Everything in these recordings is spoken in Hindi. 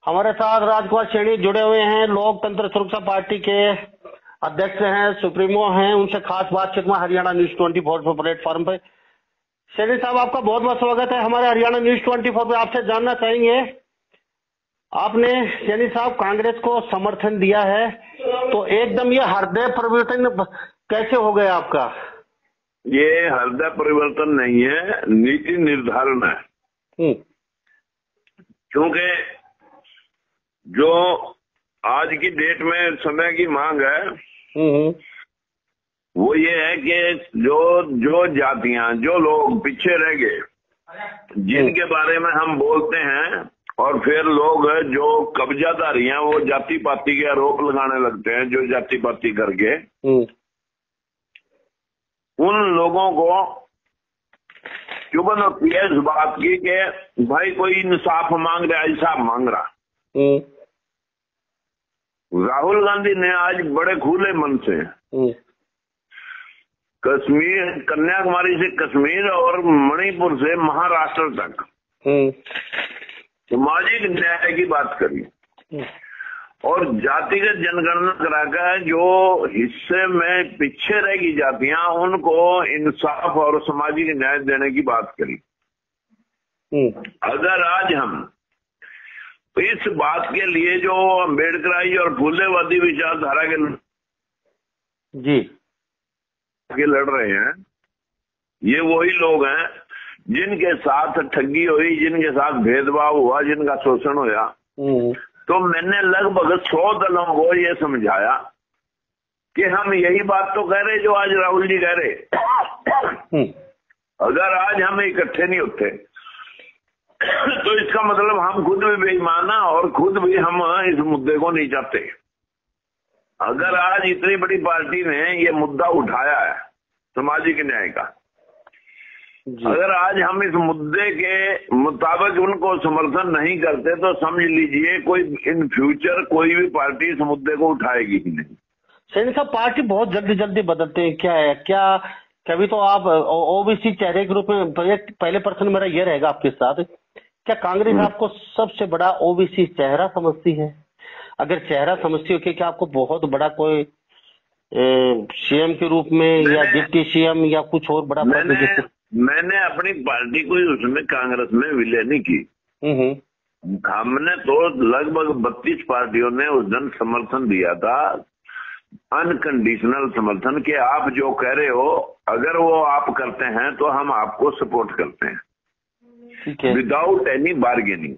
हमारे साथ राजकुमार सैनी जुड़े हुए हैं, लोकतंत्र सुरक्षा पार्टी के अध्यक्ष हैं, सुप्रीमो हैं। उनसे खास बातचीत में हरियाणा न्यूज 24 पर प्लेटफॉर्म पे। सैनी साहब, आपका बहुत बहुत स्वागत है हमारे हरियाणा न्यूज 24 पे। आपसे जानना चाहेंगे, आपने सैनी साहब कांग्रेस को समर्थन दिया है, तो एकदम ये हृदय परिवर्तन कैसे हो गया आपका? ये हृदय परिवर्तन नहीं है, नीति निर्धारण है। क्योंकि जो आज की डेट में समय की मांग है वो ये है कि जो जातियां, जो लोग पीछे रह गए, जिनके बारे में हम बोलते हैं, और फिर लोग जो कब्जाधारी हैं वो जाति पाति के आरोप लगाने लगते हैं, जो जाति पाति करके उन लोगों को चुभन होती है इस बात की कि भाई कोई इंसाफ मांग रहा है, इंसाफ मांग रहा। राहुल गांधी ने आज बड़े खुले मन से कश्मीर, कन्याकुमारी से कश्मीर और मणिपुर से महाराष्ट्र तक सामाजिक न्याय की बात करी और जातिगत जनगणना कराकर जो हिस्से में पीछे रहेगी जातियां, उनको इंसाफ और सामाजिक न्याय देने की बात करी। अगर आज हम इस बात के लिए जो अम्बेडकराई और फूलेवादी विचारधारा के लड़ रहे हैं, ये वही लोग हैं जिनके साथ ठगी हुई, जिनके साथ भेदभाव हुआ, जिनका शोषण हुआ। तो मैंने लगभग 100 दलों को ये समझाया कि हम यही बात तो कह रहे जो आज राहुल जी कह रहे। अगर आज हम इकट्ठे नहीं होते तो इसका मतलब हम खुद भी बेईमान और खुद भी हम इस मुद्दे को नहीं चाहते। अगर आज इतनी बड़ी पार्टी ने ये मुद्दा उठाया है सामाजिक न्याय का, अगर आज हम इस मुद्दे के मुताबिक उनको समर्थन नहीं करते तो समझ लीजिए कोई इन फ्यूचर कोई भी पार्टी इस मुद्दे को उठाएगी ही नहीं। सैनी साहब, पार्टी बहुत जल्दी जल्दी बदलते हैं, क्या है? क्या कभी तो आप ओबीसी चेहरे के रूप में, पहले प्रश्न मेरा ये रहेगा आपके साथ, क्या कांग्रेस आपको सबसे बड़ा ओबीसी चेहरा समझती है? अगर चेहरा समझती हो, क्या आपको बहुत बड़ा कोई सीएम के रूप में या डिप्टी सीएम या कुछ और बड़ा? मैंने अपनी पार्टी को उसमें कांग्रेस में विलय नहीं की। हमने तो लगभग 32 पार्टियों ने उस दिन समर्थन दिया था, अनकंडीशनल समर्थन, कि आप जो कह रहे हो अगर वो आप करते हैं तो हम आपको सपोर्ट करते हैं, विदाउट एनी बार्गेनिंग।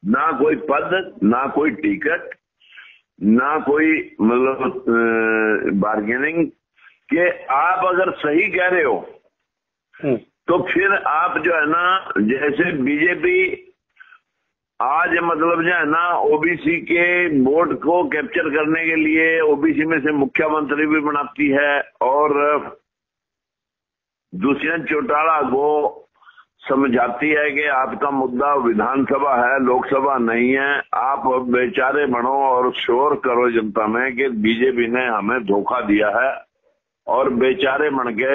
ना कोई पद, ना कोई टिकट, ना कोई मतलब बार्गेनिंग, कि आप अगर सही कह रहे हो तो फिर आप जो है ना, जैसे बीजेपी आज मतलब जो है ना ओबीसी के वोट को कैप्चर करने के लिए ओबीसी में से मुख्यमंत्री भी बनाती है और दुष्यंत चौटाला को समझाती है कि आपका मुद्दा विधानसभा है, लोकसभा नहीं है, आप बेचारे बनो और शोर करो जनता में कि बीजेपी ने हमें धोखा दिया है और बेचारे बन के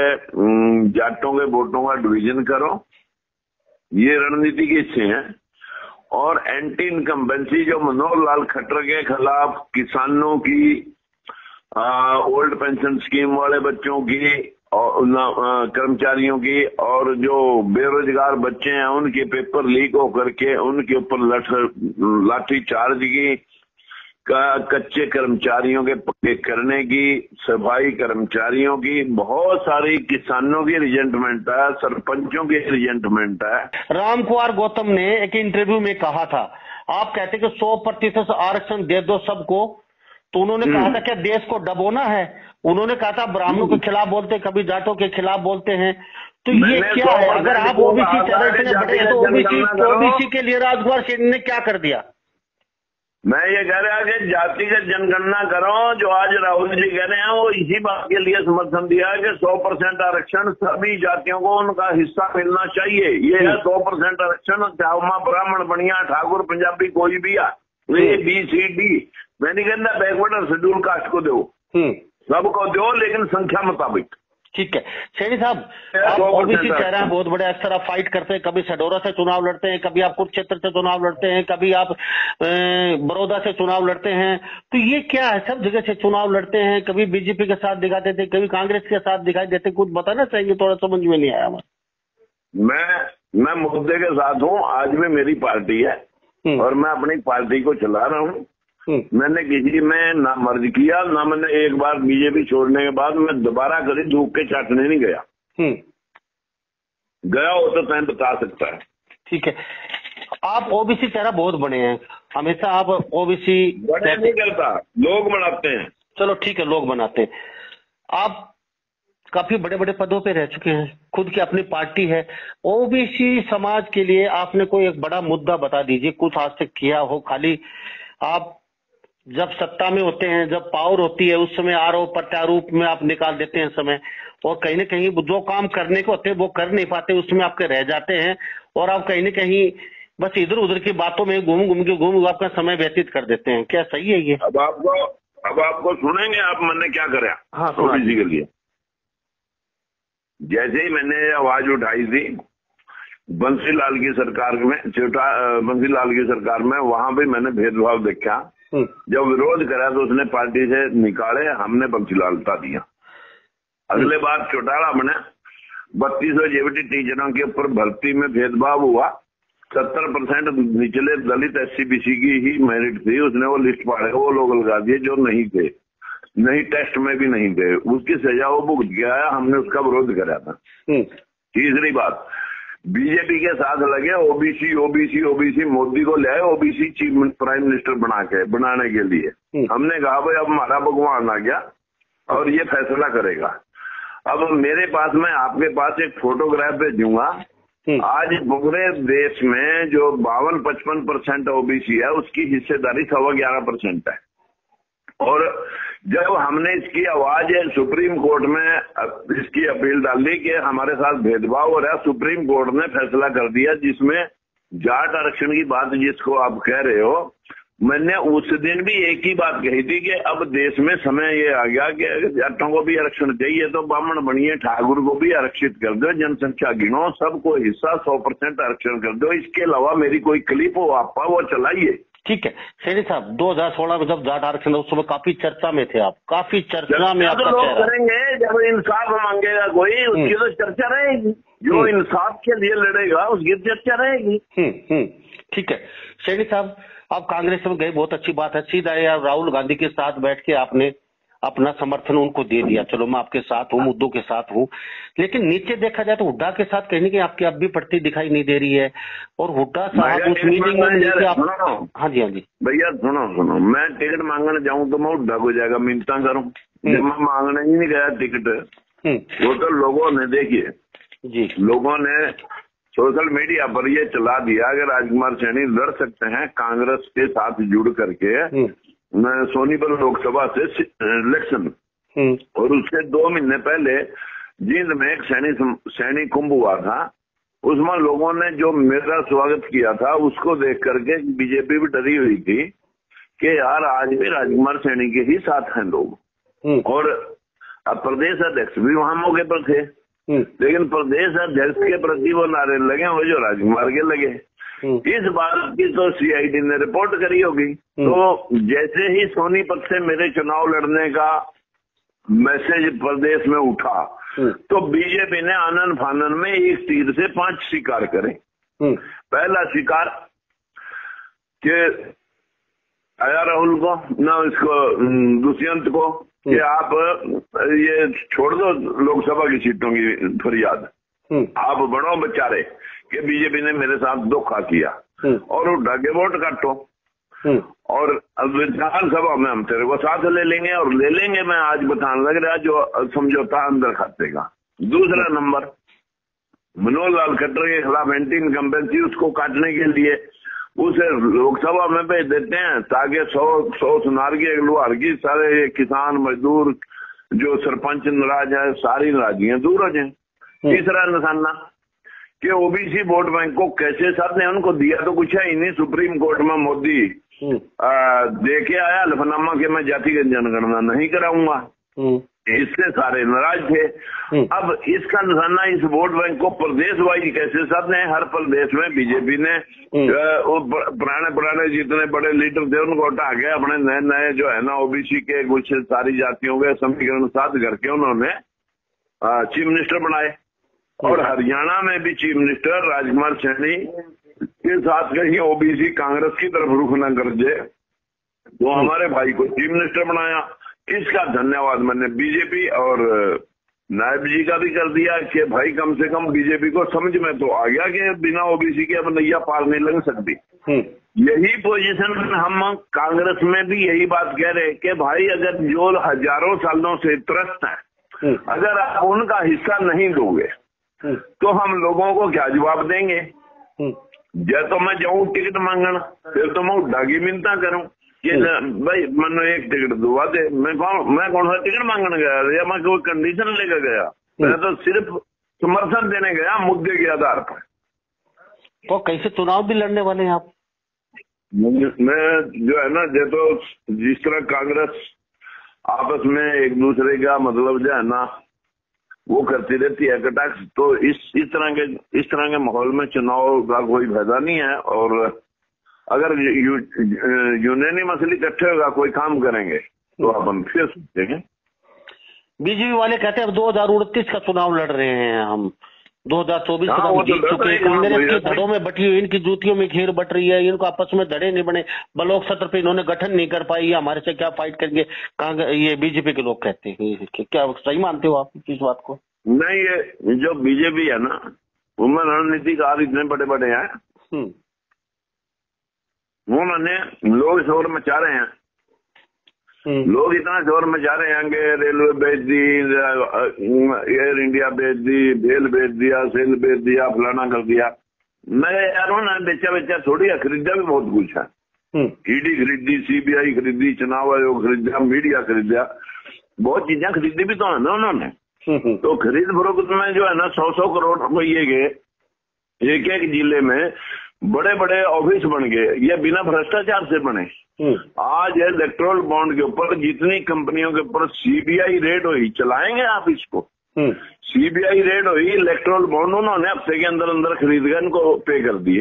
जाटों के वोटों का डिवीजन करो। ये रणनीति की हिस्से हैं। और एंटी इनकम्बेंसी जो मनोहर लाल खट्टर के खिलाफ किसानों की, ओल्ड पेंशन स्कीम वाले बच्चों की और कर्मचारियों की, और जो बेरोजगार बच्चे हैं उनके पेपर लीक होकर के उनके ऊपर लाठी चार्ज की, कच्चे कर्मचारियों के पक्के करने की, सफाई कर्मचारियों की, बहुत सारी किसानों की रिजेंटमेंट है, सरपंचों की रिजेंटमेंट है। रामकुमार गौतम ने एक इंटरव्यू में कहा था, आप कहते कि 100% आरक्षण दे दो सबको, तो उन्होंने कहा था क्या देश को डबोना है? उन्होंने कहा था ब्राह्मणों के खिलाफ बोलते, कभी जाटों के खिलाफ बोलते हैं, तो ये क्या है? अगर आप ओबीसी चैरिटी बड़े हैं तो ओबीसी के लिए राजकुमार सैनी ने क्या कर दिया? मैं ये कह रहा कि जातिगत जनगणना करो, जो आज राहुल जी कह रहे हैं वो इसी बात के लिए समर्थन दिया है कि 100% आरक्षण सभी जातियों को उनका हिस्सा मिलना चाहिए। ये है 100% आरक्षण, चाहे ब्राह्मण, बनिया, ठाकुर, पंजाबी कोई भी आ, ABCD, मैं नहीं कहता बैकवर्ड और शेड्यूल कास्ट को दो, सबको दो, लेकिन संख्या मुताबिक। ठीक है सैनी साहब, आप ओबीसी चेहरा है, बहुत बड़े अक्सर आप फाइट करते हैं, कभी सडोरा से चुनाव लड़ते हैं, कभी आप कुरुक्षेत्र से चुनाव लड़ते हैं, कभी आप बड़ौदा से चुनाव लड़ते हैं, तो ये क्या है, सब जगह से चुनाव लड़ते हैं, कभी बीजेपी के साथ दिखाते थे, कभी कांग्रेस के साथ दिखाई देते, कुछ बताना चाहिए, थोड़ा समझ में नहीं आया हमारा। मैं मुद्दे के साथ हूँ, आज भी मेरी पार्टी है और मैं अपनी पार्टी को चला रहा हूँ। मैंने किसी में ना मर्ज किया, ना मैंने एक बार बीजेपी छोड़ने के बाद मैं दोबारा कभी धूप के चाटने नहीं गया। गया हो तो तय बता सकता है। ठीक है, आप ओबीसी चेहरा बहुत बने हैं, हमेशा आप ओबीसी बने नहीं करता, लोग बनाते हैं। चलो ठीक है, लोग बनाते हैं। आप काफी बड़े बड़े पदों पे रह चुके हैं, खुद की अपनी पार्टी है, ओबीसी समाज के लिए आपने कोई एक बड़ा मुद्दा बता दीजिए, कुछ आज तक किया हो। खाली आप जब सत्ता में होते हैं, जब पावर होती है, उस समय आरोप प्रत्यारोप में आप निकाल देते हैं समय, और कहीं ना कहीं जो काम करने को होते हैं वो कर नहीं पाते, उसमें आपके रह जाते हैं, और आप कहीं ना कहीं बस इधर उधर की बातों में घूम आपका समय व्यतीत कर देते हैं। क्या सही है ये? अब आपको सुनेंगे आप, मैंने क्या करा। हाँ, ओबीसी के लिए जैसे ही मैंने आवाज उठाई थी बंसीलाल की सरकार में, बंसीलाल की सरकार में, वहां भी मैंने भेदभाव देखा। जब विरोध करा तो उसने पार्टी से निकाले, हमने बंसीलाल हटा दिया। अगले बार चौटाला बने, 3200 जेबीटी टीचरों के ऊपर भर्ती में भेदभाव हुआ, 70% निचले दलित SC/BC की ही मेरिट थी, उसने वो लिस्ट फाड़े, वो लोग लगा दिए जो नहीं थे, नहीं टेस्ट में भी नहीं थे, उसकी सजा वो भुगत के आया, हमने उसका विरोध करा था। तीसरी बात, बीजेपी के साथ लगे ओबीसी मोदी को ले आए ओबीसी चीफ प्राइम मिनिस्टर बनाने के लिए। हमने कहा भाई अब हमारा भगवान आ गया और ये फैसला करेगा। अब मेरे पास, मैं आपके पास एक फोटोग्राफ भेजूंगा, आज पूरे देश में जो 52-55% ओबीसी है उसकी हिस्सेदारी 11.25% है। और जब हमने इसकी आवाज सुप्रीम कोर्ट में इसकी अपील डाली कि हमारे साथ भेदभाव हो रहा है, सुप्रीम कोर्ट ने फैसला कर दिया जिसमें जाट आरक्षण की बात जिसको आप कह रहे हो, मैंने उस दिन भी एक ही बात कही थी कि अब देश में समय ये आ गया कि जाटों को भी आरक्षण चाहिए तो ब्राह्मण बनिए, ठाकुर को भी आरक्षित कर दो, जनसंख्या गिनो, सबको हिस्सा 100% आरक्षण कर दो। इसके अलावा मेरी कोई क्लिप हो आप वो चलाइए। ठीक है सैनी साहब, 2016 में जब जाट आरक्षण उस समय काफी चर्चा में थे आप, काफी चर्चा में आपका लोग करेंगे, जब इंसाफ मांगेगा कोई उसकी तो चर्चा रहेगी, जो इंसाफ के लिए लड़ेगा उसकी चर्चा रहेगी। ठीक है सैनी साहब, आप कांग्रेस में गए, बहुत अच्छी बात है, सीधा यार राहुल गांधी के साथ बैठ के आपने अपना समर्थन उनको दे दिया, चलो मैं आपके साथ हूँ, मुद्दों के साथ हूँ, लेकिन नीचे देखा जाए तो हुड्डा के साथ कहीं ना कहीं आपकी अब भी पड़ती दिखाई नहीं दे रही है, और हुड्डा साहब उस मीटिंग में आप, हाँ जी भैया सुनो, मैं टिकट मांगने जाऊँ तो मैं हुड्डा को जाएगा मिन्नता करूँ, मैं मांगने ही नहीं गया टिकट, वो तो लोगों ने देखिए जी, लोगों ने सोशल मीडिया पर ये चला दिया कि राजकुमार सैनी लड़ सकते हैं कांग्रेस के साथ जुड़ करके सोनीपत लोकसभा से इलेक्शन, और उससे 2 महीने पहले जींद में एक सैनी कुंभ हुआ था, उसमें लोगों ने जो मेरा स्वागत किया था उसको देख करके बीजेपी भी डरी हुई थी कि यार आज भी राजकुमार सैनी के ही साथ हैं लोग, और अब प्रदेश अध्यक्ष भी वहां मौके पर थे, लेकिन प्रदेश अध्यक्ष के प्रति वो नारे लगे वो जो राजकुमार के लगे। इस बात की तो CID ने रिपोर्ट करी होगी। तो जैसे ही सोनीपत से मेरे चुनाव लड़ने का मैसेज प्रदेश में उठा तो बीजेपी ने आनन फानन में एक तीर से 5 शिकार करे। पहला शिकार कि आया राहुल को ना इसको दुष्यंत को कि आप ये छोड़ दो लोकसभा की सीटों की फरियाद, आप बढ़ो बेचारे कि बीजेपी ने मेरे साथ धोखा किया और उठा के वोट काटो, और विधानसभा में हम तेरे को साथ ले लेंगे, और ले लेंगे मैं आज बताने लग रहा जो समझौता अंदर खाते का। दूसरा नंबर, मनोज लाल खट्टर के खिलाफ एंटी इनकम्बेंसी, उसको काटने के लिए उसे लोकसभा में भेज देते हैं ताकि 100 सुनार की अगलवार की सारे किसान मजदूर जो सरपंच नाराज है सारी नाराजगियां दूर हो जाए। तीसरा निशाना कि ओबीसी वोट बैंक को कैसे साधने, उनको दिया तो कुछ है ही नहीं, सुप्रीम कोर्ट में मोदी देके आया हल्फनामा कि मैं जातिगत जनगणना नहीं कराऊंगा, इससे सारे नाराज थे। अब इसका निशाना इस वोट बैंक को प्रदेश वाइज कैसे साधने, हर प्रदेश में बीजेपी ने पुराने जितने बड़े लीडर थे उनको हटा के अपने नए नए जो है ना ओबीसी के कुछ सारी जातियों के समीकरण साध करके उन्होंने चीफ मिनिस्टर बनाए। और हरियाणा में भी चीफ मिनिस्टर राजकुमार सैनी के साथ कहीं ओबीसी कांग्रेस की तरफ रुख न कर दे तो हमारे भाई को चीफ मिनिस्टर बनाया। इसका धन्यवाद मैंने बीजेपी और नायब जी का भी कर दिया कि भाई कम से कम बीजेपी को समझ में तो आ गया कि बिना ओबीसी के अब नैया पार नहीं लग सकती। यही पोजीशन में हम कांग्रेस में भी यही बात कह रहे कि भाई अगर जो हजारों सालों से त्रस्त है अगर आप उनका हिस्सा नहीं दोगे तो हम लोगों को क्या जवाब देंगे। जब तो मैं जाऊं टिकट मांगना फिर तो मैं उड्डागी मिन्नता करूं कि भाई मैंने एक टिकट दुआ दे। मैं कौन सा टिकट मांगने गया या मैं कोई कंडीशन लेकर गया, मैं तो सिर्फ समर्थन देने गया मुद्दे के आधार पर। तो कैसे चुनाव भी लड़ने वाले हैं आप? मैं जो है ना जो तो जिस तरह कांग्रेस आपस में एक दूसरे का मतलब जो है ना वो करती रहती है कटाक्ष, तो इस तरह के माहौल में चुनाव का कोई फायदा नहीं है। और अगर यूनानिमसली इकट्ठे होगा कोई काम करेंगे तो अपन फिर सोचेंगे। बीजेपी वाले कहते हैं अब 2029 का चुनाव लड़ रहे हैं हम, 2024 का हम जीत चुके हैं। कांग्रेस की धड़ों में बटी हुई, इनकी जूतियों में घेर बट रही है, इनको आपस में धड़े नहीं बने, ब्लॉक सत्र पे इन्होंने गठन नहीं कर पाई, हमारे से क्या फाइट करेंगे। ये बीजेपी के लोग कहते हैं, क्या सही मानते हो आप इस बात को? नहीं, ये जो बीजेपी है ना उनमें रणनीतिकार इतने बड़े बड़े हैं, उन्होंने लोग शोर मचा रहे हैं, लोग इतना शोर मचा रहे हैं कि रेलवे बेच दी, एयर इंडिया बेच दी, बेल बेच दिया, सेल बेच दिया, फलाना कर दिया। मैं यार ना बेचा थोड़ी है, खरीदा भी बहुत कुछ है। ईडी खरीदी, सीबीआई खरीदी, चुनाव आयोग खरीदा, मीडिया खरीदा, बहुत चीजें खरीदी भी तो है ना उन्होंने। तो खरीद फरोख्त में जो है ना 100 करोड़ रुपये के एक जिले में बड़े बड़े ऑफिस बन गए, ये बिना भ्रष्टाचार से बने। आज इलेक्ट्रोल बॉन्ड के ऊपर जितनी कंपनियों के ऊपर सीबीआई रेड हुई, चलाएंगे आप इसको? सीबीआई रेड हुई, इलेक्ट्रोल बॉन्ड उन्होंने हफ्ते के अंदर अंदर खरीद कर इनको पे कर दिए।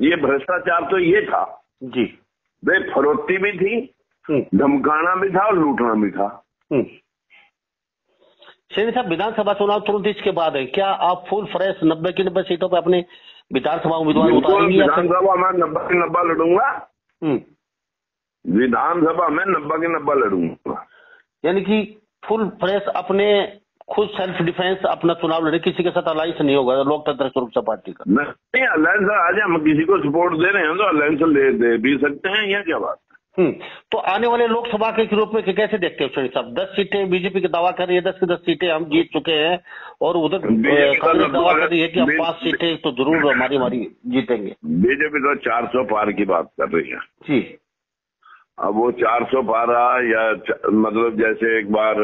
ये भ्रष्टाचार तो ये था जी, वे फरोख्ती भी थी, धमकाना भी था और लूटना भी था। सैनी साहब, विधानसभा चुनाव तुरंत इसके बाद है, क्या आप फुल फ्रेश 90 की 90 सीटों पे अपने विधानसभा उम्मीदवार उतारेंगे? विधानसभा में 90 की 90 लड़ूंगा। विधानसभा में 90 की 90 लड़ूंगा। यानी कि फुल फ्रेश अपने खुद सेल्फ डिफेंस अपना चुनाव लड़े, किसी के साथ अलायंस नहीं होगा लोकतंत्र सुरक्षा पार्टी का? नहीं, अलायंस आज हम किसी को सपोर्ट दे रहे हैं तो अलायंस दे भी सकते हैं, यह क्या बात? तो आने वाले लोकसभा के रूप में कैसे देखते हो सैनी साहब? 10 सीटें बीजेपी की दावा कर रही है, 10 की 10 सीटें हम जीत चुके हैं, और उधर कांग्रेस दावा कर रही है कि हम 5 सीटें तो जरूर हमारी जीतेंगे। बीजेपी तो 400 पार की बात कर रही है जी। अब वो 400 पारा या मतलब जैसे एक बार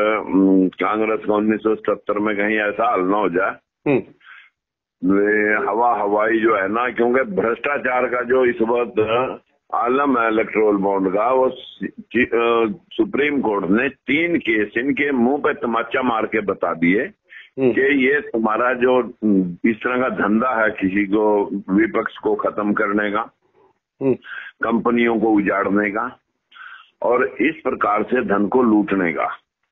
कांग्रेस का 1977 में कहीं ऐसा हल ना हो जाए, हवाई जो है ना, क्योंकि भ्रष्टाचार का जो इस वक्त आलम है इलेक्ट्रोल बॉन्ड का, वो सुप्रीम कोर्ट ने 3 केस इनके मुंह पे तमाचा मार के बता दिए कि ये तुम्हारा जो इस तरह का धंधा है किसी को विपक्ष को खत्म करने का, कंपनियों को उजाड़ने का और इस प्रकार से धन को लूटने का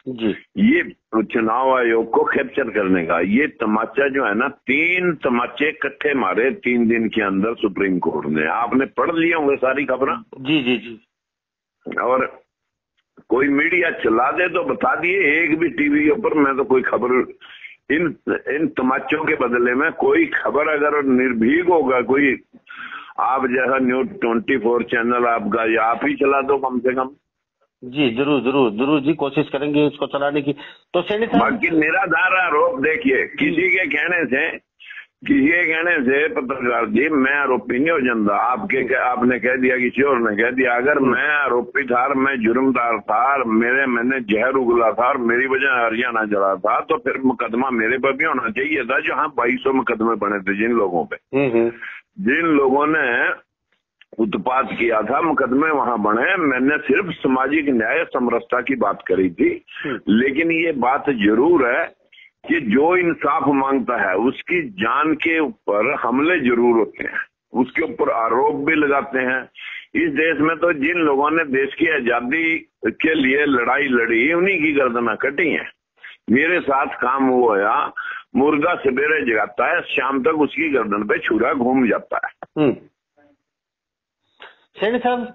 जी, ये चुनाव आयोग को कैप्चर करने का, ये तमाचा जो है ना 3 तमाचे इकट्ठे मारे 3 दिन के अंदर सुप्रीम कोर्ट ने। आपने पढ़ लिए होंगे सारी खबरें? जी जी जी। और कोई मीडिया चला दे तो बता दिए, एक भी टीवी के ऊपर मैं तो कोई खबर इन तमाचों के बदले में कोई खबर अगर निर्भीक होगा कोई, आप जैसा न्यूज 24 चैनल आपका या आप ही चला दो कम से कम। जी जरूर जरूर जरूर जी, कोशिश करेंगे इसको चलाने की। तो सैनी साहब, बाकी निराधार आरोप देखिए, किसी के कहने से पत्रकार जी मैं आरोपी नहीं हो जाता। आपने कह दिया, किसी और ने कह दिया, अगर मैं आरोपी था, मैं जुर्मदार था, मैंने जहर उगला था और मेरी वजह हरियाणा जला था, तो फिर मुकदमा मेरे पर भी होना चाहिए था। जहाँ 2200 मुकदमे बने थे जिन लोगों ने उत्पात किया था, मुकदमे वहां बने। मैंने सिर्फ सामाजिक न्याय समरसता की बात करी थी, लेकिन ये बात जरूर है कि जो इंसाफ मांगता है उसकी जान के ऊपर हमले जरूर होते हैं, उसके ऊपर आरोप भी लगाते हैं। इस देश में तो जिन लोगों ने देश की आजादी के लिए लड़ाई लड़ी, उन्हीं की गर्दना कटी है। मेरे साथ काम वो होया, मुर्गा सवेरे जगाता है, शाम तक उसकी गर्दन पे छुरा घूम जाता है। सैनी साहब,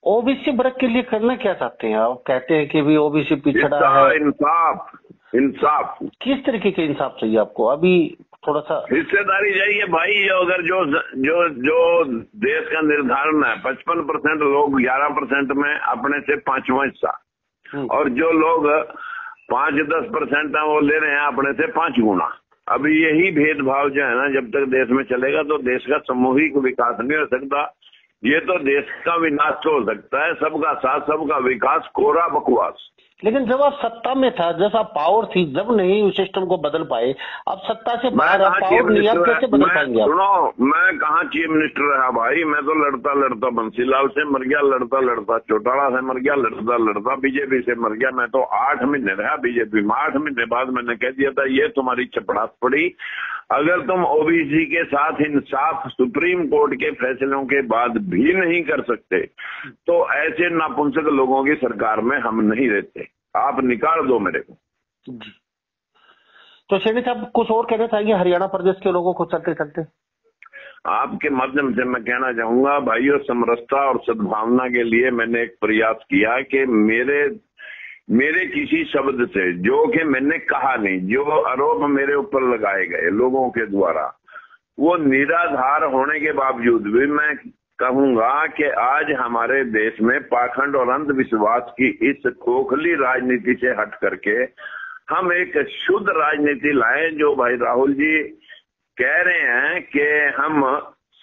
ओबीसी वर्ग के लिए करना क्या चाहते हैं आप? कहते हैं कि भी ओबीसी पिछड़ा है। इंसाफ, इंसाफ। किस तरीके के इंसाफ चाहिए आपको? अभी थोड़ा सा हिस्सेदारी चाहिए भाई। अगर जो देश का निर्धारण है 55% लोग 11% में अपने से 5वां हिस्सा, और जो लोग 5-10% है वो ले रहे हैं अपने से 5 गुना। अभी यही भेदभाव जो है ना, जब तक देश में चलेगा तो देश का सामूहिक विकास नहीं हो सकता। ये तो देश का विनाश हो सकता है। सबका साथ, सबका विकास, कोरा बकवास। लेकिन जब आप सत्ता में था, जब आप पावर थी, जब नहीं उस सिस्टम को बदल पाए, अब सत्ता से बाहर आप पावर नहीं, आप कैसे बदल पाएंगे? सुनो, मैं कहाँ चीफ मिनिस्टर रहा भाई। मैं तो लड़ता लड़ता बंसीलाल से मर गया, लड़ता लड़ता चौटाला से मर गया, लड़ता लड़ता बीजेपी से मर गया। मैं तो 8 महीने रहा बीजेपी में। 8 महीने बाद मैंने कह दिया था ये तुम्हारी चपड़ास पड़ी। अगर तुम ओबीसी के साथ इंसाफ सुप्रीम कोर्ट के फैसलों के बाद भी नहीं कर सकते तो ऐसे नापुंसक लोगों की सरकार में हम नहीं रहते। आप निकाल दो मेरे को जी। तो सैनी साहब, कुछ और कहना चाहेंगे हरियाणा प्रदेश के लोगों को चलते चलते? आपके माध्यम से मैं कहना चाहूंगा भाइयों, समरसता और सद्भावना के लिए मैंने एक प्रयास किया कि मेरे किसी शब्द से, जो कि मैंने कहा नहीं, जो आरोप मेरे ऊपर लगाए गए लोगों के द्वारा, वो निराधार होने के बावजूद भी मैं कहूंगा कि आज हमारे देश में पाखंड और अंधविश्वास की इस खोखली राजनीति से हट करके हम एक शुद्ध राजनीति लाएं। जो भाई राहुल जी कह रहे हैं कि हम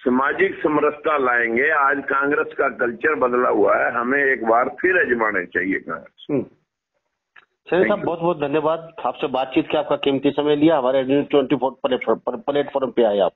सामाजिक समरसता लाएंगे, आज कांग्रेस का कल्चर बदला हुआ है, हमें एक बार फिर आजमाने चाहिए कांग्रेस। सैनी साहब, बहुत बहुत धन्यवाद। आपसे बातचीत किया, आपका कीमती समय लिया, हमारे न्यूज़ 24 प्लेटफॉर्म पे आए आप।